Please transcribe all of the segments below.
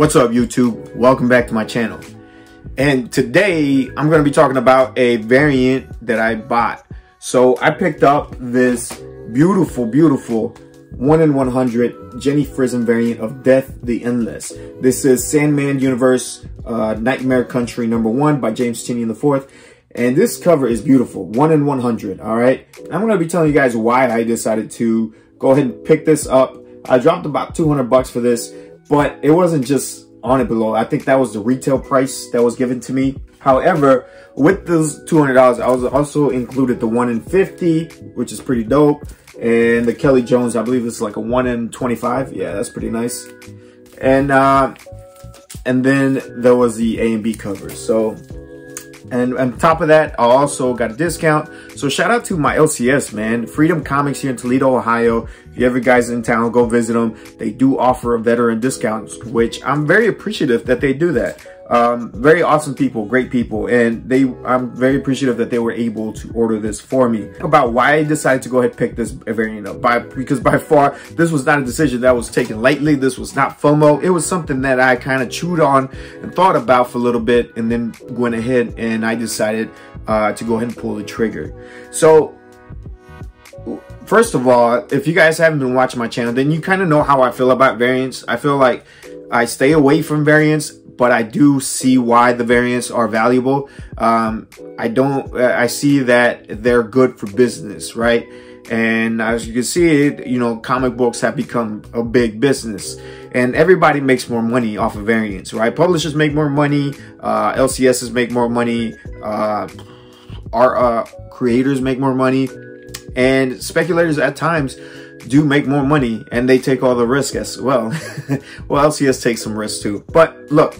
What's up, YouTube? Welcome back to my channel. And today I'm going to be talking about a variant that I bought. So I picked up this beautiful 1 in 100 Jenny Frison variant of Death the Endless. This is Sandman Universe Nightmare Country #1 by James Tynion IV. And this cover is beautiful, 1 in 100, all right? I'm going to be telling you guys why I decided to go ahead and pick this up. I dropped about 200 bucks for this, but it wasn't just on it below. I think that was the retail price that was given to me. However, with those $200, I was also included the 1 in 50, which is pretty dope. And the Kelly Jones, I believe it's like a 1 in 25. Yeah, that's pretty nice. And then there was the A and B covers. So, and on top of that, I also got a discount. So shout out to my LCS, man. Freedom Comics here in Toledo, Ohio. If you ever guys in town, go visit them. They do offer a veteran discount, which I'm very appreciative that they do that. Very awesome people, great people. And I'm very appreciative that they were able to order this for me. About why I decided to go ahead and pick this variant up. Because by far, this was not a decision that was taken lightly. This was not FOMO. It was something that I kind of chewed on and thought about for a little bit, and then went ahead and I decided to go ahead and pull the trigger. So, first of all, if you guys haven't been watching my channel, then you kind of know how I feel about variants. I feel like I stay away from variants, but I do see why the variants are valuable. I see that they're good for business, right? And as you can see, you know, comic books have become a big business, and everybody makes more money off of variants, right? Publishers make more money, LCSs make more money, our creators make more money, and speculators at times do make more money, and they take all the risk as well. Well, LCS takes some risk too. But look,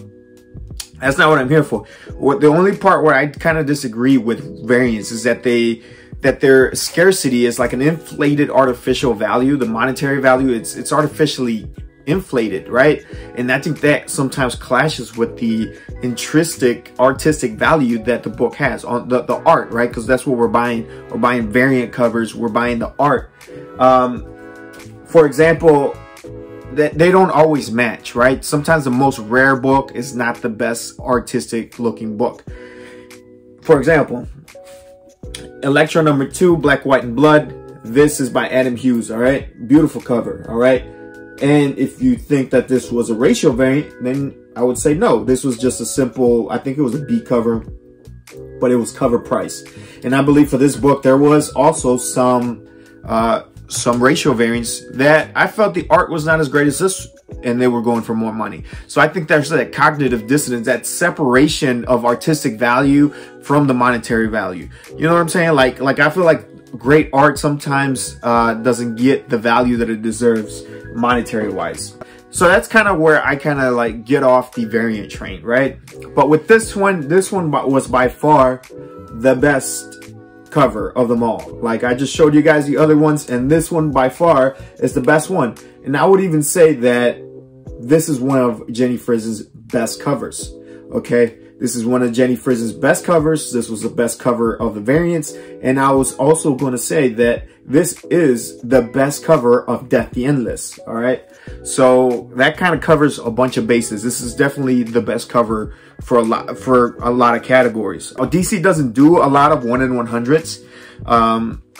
that's not what I'm here for. The only part where I kind of disagree with variants is that their scarcity is like an inflated artificial value. The monetary value, it's artificially inflated, right? And I think that sometimes clashes with the intrinsic artistic value that the book has on the art, right? Because that's what we're buying. We're buying variant covers. We're buying the art. For example, that they don't always match, right? Sometimes the most rare book is not the best artistic looking book. For example, Electro #2, Black, White, and Blood. This is by Adam Hughes, all right? Beautiful cover, all right? And if you think that this was a ratio variant, then I would say no. This was just a simple, I think it was a B cover, but it was cover price. And I believe for this book, there was also some ratio variants that I felt the art was not as great as this, and they were going for more money. So I think there's that cognitive dissonance, that separation of artistic value from the monetary value. You know what I'm saying? Like I feel like great art sometimes doesn't get the value that it deserves monetary wise. So that's kind of where I kind of like get off the variant train, right? But with this one was by far the best cover of them all. Like I just showed you guys the other ones, and this one by far is the best one. And I would even say that this is one of Jenny Frison's best covers. Okay, this is one of Jenny Frison's best covers. This was the best cover of the variants, and I was also going to say that this is the best cover of Death the Endless. All right, so that kind of covers a bunch of bases. This is definitely the best cover for a lot of categories. DC doesn't do a lot of 1 in 100s.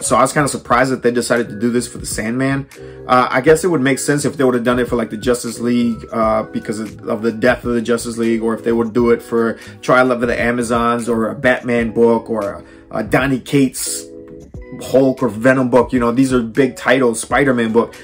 So I was kind of surprised that they decided to do this for the Sandman. I guess it would make sense if they would have done it for like the Justice League, because of the death of the Justice League, or if they would do it for Trial of the Amazons, or a Batman book, or a Donny Cates Hulk or Venom book. You know, these are big titles, Spider-Man book.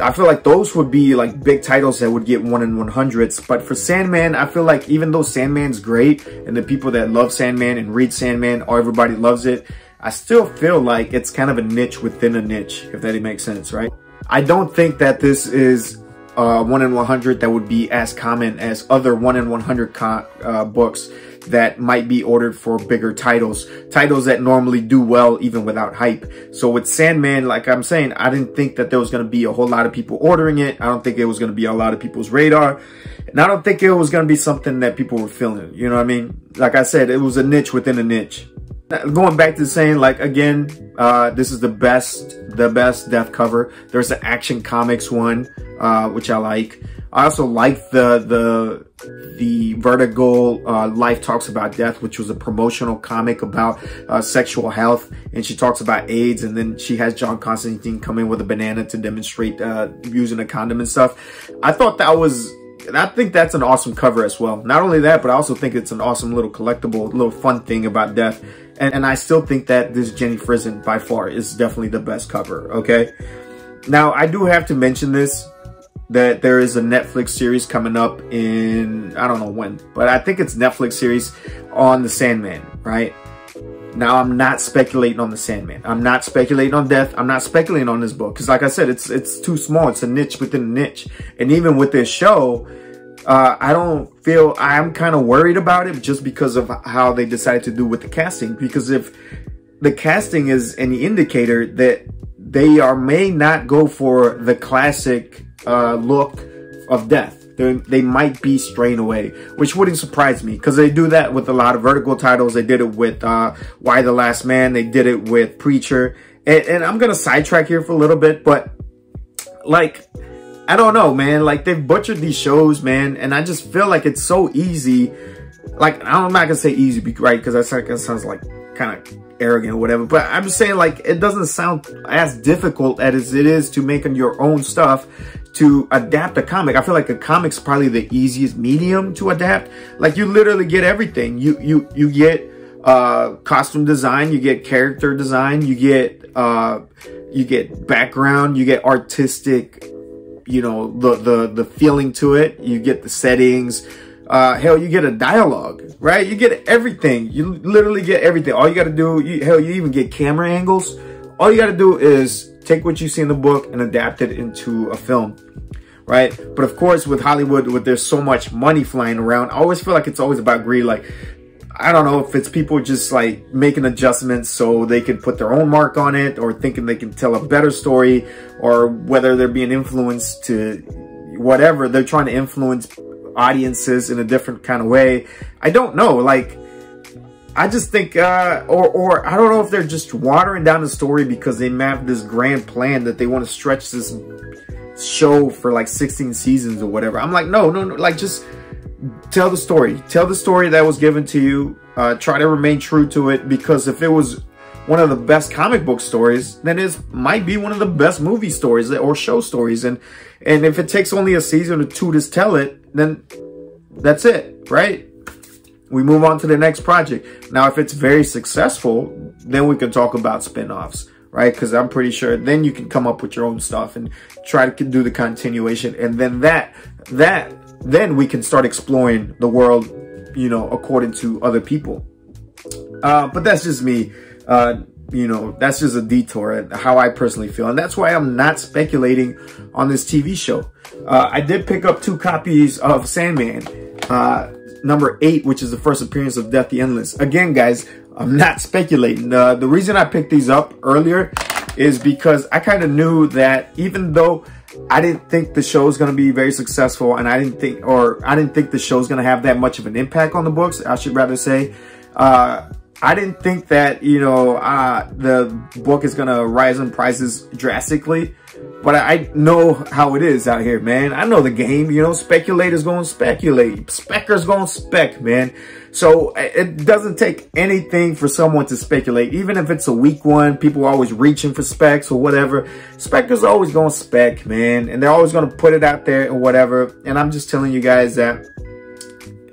I feel like those would be like big titles that would get 1 in 100s. But for Sandman, I feel like even though Sandman's great, and the people that love Sandman and read Sandman, or everybody loves it, I still feel like it's kind of a niche within a niche, if that makes sense, right? I don't think that this is 1 in 100 that would be as common as other 1 in 100 books that might be ordered for bigger titles that normally do well even without hype. So with Sandman, like I'm saying, I didn't think that there was going to be a whole lot of people ordering it. I don't think it was going to be a lot of people's radar, and I don't think it was going to be something that people were feeling. You know what I mean? Like I said, it was a niche within a niche. Going back to saying, like, again, this is the best death cover. There's the Action Comics one, which I like. I also like the Vertigo Life Talks About Death, which was a promotional comic about sexual health, and she talks about AIDS, and then she has John Constantine come in with a banana to demonstrate using a condom and stuff. I thought that was, I think that's an awesome cover as well. Not only that, but I also think it's an awesome little collectible, little fun thing about death. And I still think that this Jenny Frison by far is definitely the best cover, okay? Now, I do have to mention this, that there is a Netflix series coming up in, I don't know when, but I think it's Netflix series on the Sandman, right? Now, I'm not speculating on the Sandman. I'm not speculating on death. I'm not speculating on this book. Because like I said, it's too small. It's a niche within a niche. And even with this show, I don't feel, I'm kind of worried about it just because of how they decided to do with the casting. Because if the casting is any indicator that they may not go for the classic look of death. They might be straying away, which wouldn't surprise me because they do that with a lot of Vertigo titles. They did it with Y the Last Man. They did it with Preacher. And I'm going to sidetrack here for a little bit, but like, I don't know, man. Like, they've butchered these shows, man. And I just feel like it's so easy. Like, I'm not going to say easy, right? Because that sounds like kind of arrogant or whatever. But I'm just saying, like, it doesn't sound as difficult as it is to make your own stuff to adapt a comic. I feel like a comic's probably the easiest medium to adapt. Like, you literally get everything. You get costume design, you get character design, you get background, you get artistic, you know, the feeling to it, you get the settings, hell, you get a dialogue, right? You get everything. You literally get everything. All you got to do, hell, you even get camera angles. All you got to do is take what you see in the book and adapt it into a film, right? But of course, with Hollywood, there's so much money flying around, I always feel like it's always about greed. Like, I don't know if it's people just like making adjustments so they can put their own mark on it, or thinking they can tell a better story, or whether they're being influenced to whatever. They're trying to influence audiences in a different kind of way. I don't know. Like, I just think, or I don't know if they're just watering down the story because they have this grand plan that they want to stretch this show for like 16 seasons or whatever. I'm like, no, like, just tell the story. Tell the story that was given to you. Try to remain true to it, because if it was one of the best comic book stories, then it might be one of the best movie stories or show stories. And if it takes only a season or two to tell it, then that's it, right? We move on to the next project. Now, if it's very successful, then we can talk about spin-offs, right? Because I'm pretty sure then you can come up with your own stuff and try to do the continuation. And then then we can start exploring the world, you know, according to other people. But that's just me. You know, that's just a detour, how I personally feel. And that's why I'm not speculating on this TV show. I did pick up 2 copies of Sandman, number 8, which is the first appearance of Death the Endless. Again, guys, I'm not speculating. The reason I picked these up earlier is because I kind of knew that even though I didn't think the show was going to be very successful, and I didn't think the show was going to have that much of an impact on the books, I should rather say, I didn't think that, you know, the book is going to rise in prices drastically. But I know how it is out here, man. I know the game, you know, speculators going to speculate. Speckers going to spec, man. So it doesn't take anything for someone to speculate. Even if it's a weak one, people are always reaching for specs or whatever. Speckers are always going to spec, man. And they're always going to put it out there or whatever. And I'm just telling you guys that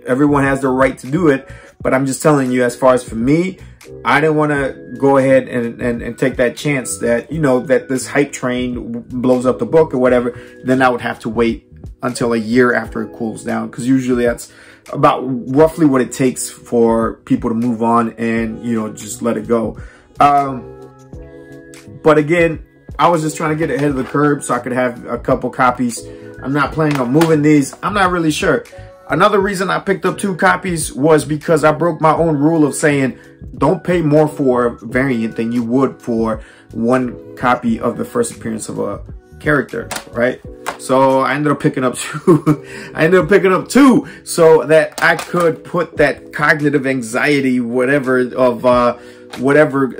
everyone has the right to do it. But I'm just telling you, as far as for me, I didn't want to go ahead and take that chance that, you know, that this hype train blows up the book or whatever. Then I would have to wait until a year after it cools down. Because usually that's about roughly what it takes for people to move on and, you know, just let it go. But again, I was just trying to get ahead of the curve so I could have a couple copies. I'm not planning on moving these. I'm not really sure. Another reason I picked up 2 copies was because I broke my own rule of saying don't pay more for a variant than you would for 1 copy of the first appearance of a character, right? So I ended up picking up 2. I ended up picking up 2 so that I could put that cognitive anxiety, whatever is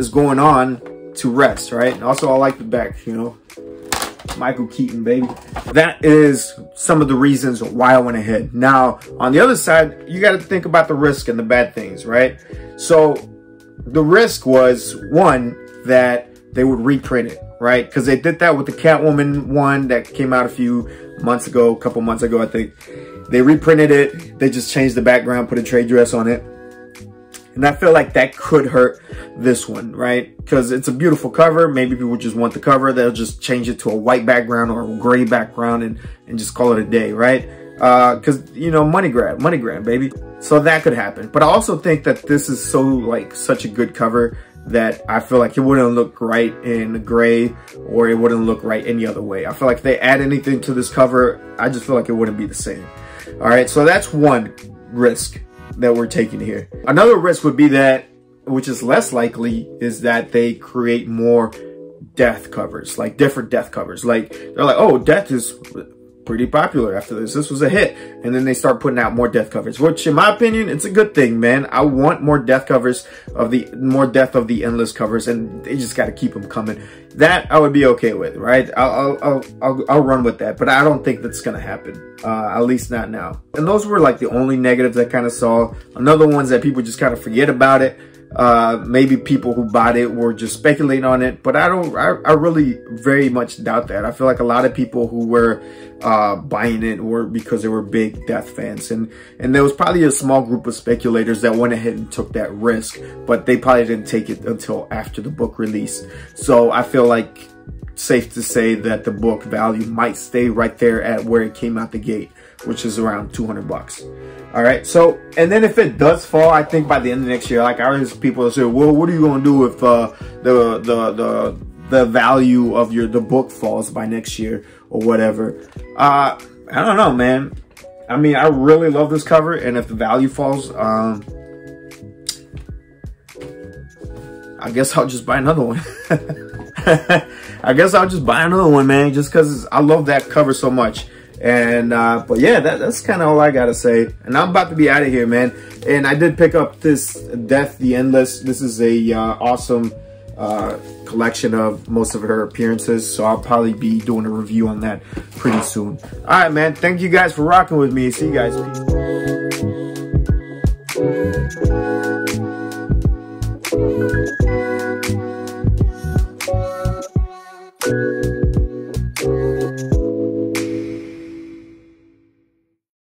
going on, to rest, right? And also, I like the back, you know. Michael Keaton, baby. That is some of the reasons why I went ahead. Now, on the other side, you got to think about the risk and the bad things, right? So the risk was, one, that they would reprint it, right? Because they did that with the Catwoman one that came out a couple months ago, I think. They reprinted it. They just changed the background, put a trade dress on it. And I feel like that could hurt this one, right? Because it's a beautiful cover. Maybe people just want the cover. They'll just change it to a white background or a gray background and just call it a day, right? Because, you know, money grab, baby. So that could happen. But I also think that this is such a good cover that I feel like it wouldn't look right in the gray, or it wouldn't look right any other way. I feel like if they add anything to this cover, I just feel like it wouldn't be the same. All right, so that's one risk that we're taking here. Another risk would be that, which is less likely, is that they create more death covers, like different death covers. Like, they're like, oh, death is pretty popular after this. This was a hit. And then they start putting out more death covers, which in my opinion, it's a good thing, man. I want more death covers more death of the endless covers, and they just got to keep them coming. That I would be okay with, right? I'll run with that, but I don't think that's going to happen. At least not now. And those were like the only negatives I kind of saw. Another ones that people just kind of forget about it. Maybe people who bought it were just speculating on it, but I really very much doubt that. I feel like a lot of people who were buying it were because they were big Death fans, and there was probably a small group of speculators that went ahead and took that risk, but they probably didn't take it until after the book released. So I feel like safe to say that the book value might stay right there at where it came out the gate, which is around 200 bucks. All right. So, and then if it does fall, I think by the end of next year, like I hear people say, well, what are you going to do if the value of the book falls by next year or whatever? I don't know, man. I mean, I really love this cover, and if the value falls, I guess I'll just buy another one. I guess I'll just buy another one, man, just because I love that cover so much. And but yeah, that's kind of all I gotta say. And I'm about to be out of here, man. And I did pick up this Death the Endless. This is a awesome collection of most of her appearances, so I'll probably be doing a review on that pretty soon. All right, man, thank you guys for rocking with me. See you guys.